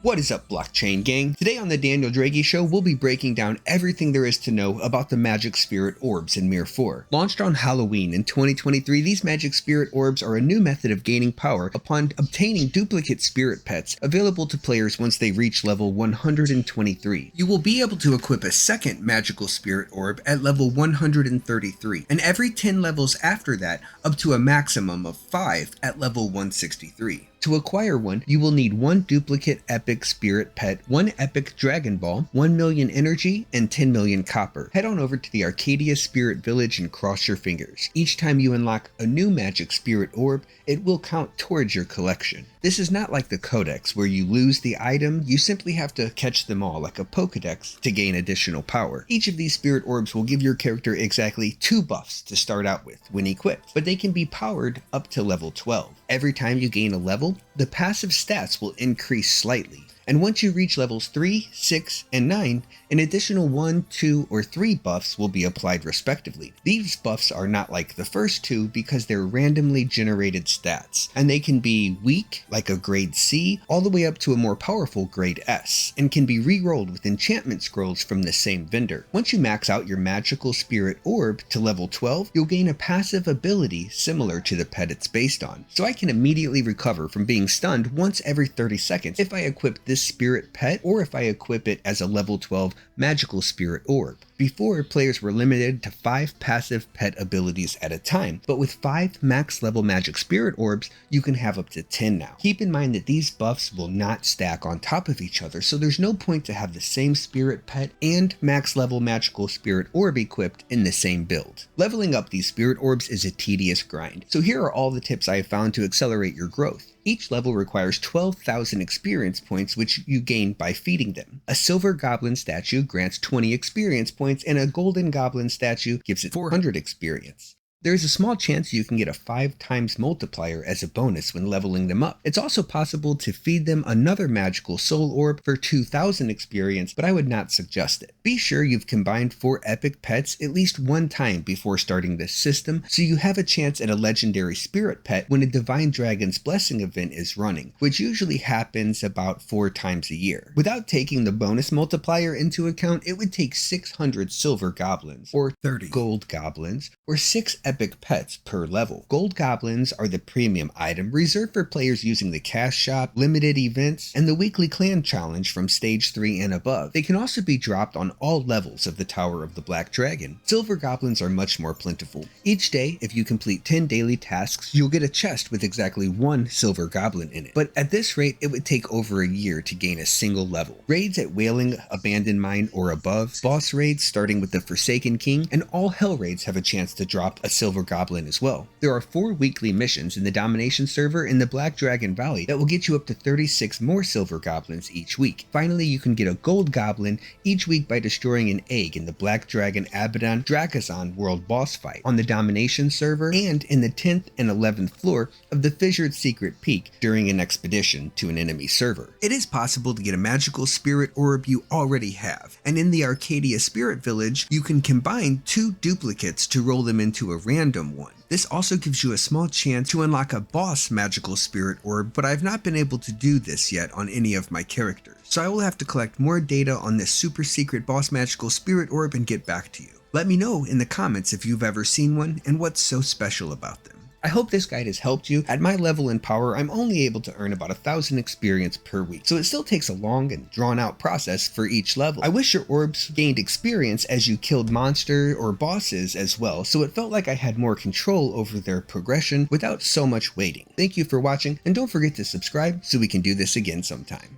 What is up, blockchain gang? Today on the Daniel Draghi Show, we'll be breaking down everything there is to know about the Magic Spirit Orbs in MIR4. Launched on Halloween in 2023, these Magic Spirit Orbs are a new method of gaining power upon obtaining duplicate spirit pets available to players once they reach level 123. You will be able to equip a second Magical Spirit Orb at level 133, and every 10 levels after that, up to a maximum of 5 at level 163. To acquire one, you will need 1 duplicate epic spirit pet, 1 epic Dragon Ball, 1 million energy, and 10 million copper. Head on over to the Arcadia Spirit Village and cross your fingers. Each time you unlock a new magic spirit orb, it will count towards your collection. This is not like the Codex where you lose the item, you simply have to catch them all like a Pokedex to gain additional power. Each of these spirit orbs will give your character exactly 2 buffs to start out with when equipped, but they can be powered up to level 12. Every time you gain a level, the passive stats will increase slightly. And once you reach levels 3, 6, and 9, an additional 1, 2, or 3 buffs will be applied respectively. These buffs are not like the first 2 because they're randomly generated stats, and they can be weak, like a grade C, all the way up to a more powerful grade S, and can be re-rolled with enchantment scrolls from the same vendor. Once you max out your magical spirit orb to level 12, you'll gain a passive ability similar to the pet it's based on. So I can immediately recover from being stunned once every 30 seconds if I equip this spirit pet or if I equip it as a level 12 magical spirit orb. Before, players were limited to 5 passive pet abilities at a time, but with 5 max level magic spirit orbs, you can have up to 10 now. Keep in mind that these buffs will not stack on top of each other, so there's no point to have the same spirit pet and max level magical spirit orb equipped in the same build. Leveling up these spirit orbs is a tedious grind, so here are all the tips I have found to accelerate your growth. Each level requires 12,000 experience points, which you gain by feeding them. A silver goblin statue grants 20 experience points, and a golden goblin statue gives it 400 experience. There is a small chance you can get a 5 times multiplier as a bonus when leveling them up. It's also possible to feed them another magical soul orb for 2,000 experience, but I would not suggest it. Be sure you've combined 4 epic pets at least 1 time before starting this system, so you have a chance at a legendary spirit pet when a Divine Dragon's Blessing event is running, which usually happens about 4 times a year. Without taking the bonus multiplier into account, it would take 600 silver goblins, or 30 gold goblins, or 6 epic pets per level. Gold goblins are the premium item reserved for players using the cash shop, limited events, and the weekly clan challenge from stage 3 and above. They can also be dropped on all levels of the Tower of the Black Dragon. Silver goblins are much more plentiful. Each day, if you complete 10 daily tasks, you'll get a chest with exactly 1 silver goblin in it. But at this rate, it would take over a year to gain a single level. Raids at Wailing Abandoned Mine or above, boss raids starting with the Forsaken King, and all hell raids have a chance to drop a silver goblin as well. There are 4 weekly missions in the Domination server in the Black Dragon Valley that will get you up to 36 more silver goblins each week. Finally, you can get a gold goblin each week by destroying an egg in the Black Dragon Abaddon Drakazon world boss fight on the Domination server and in the 10th and 11th floor of the Fissured Secret Peak during an expedition to an enemy server. It is possible to get a magical spirit orb you already have, and in the Arcadia Spirit Village, you can combine 2 duplicates to roll them into a random one. This also gives you a small chance to unlock a boss magical spirit orb, but I've not been able to do this yet on any of my characters. So I will have to collect more data on this super secret boss magical spirit orb and get back to you. Let me know in the comments if you've ever seen one and what's so special about them. I hope this guide has helped you. At my level in power, I'm only able to earn about 1,000 experience per week, so it still takes a long and drawn out process for each level. I wish your orbs gained experience as you killed monster or bosses as well, so it felt like I had more control over their progression without so much waiting. Thank you for watching, and don't forget to subscribe so we can do this again sometime.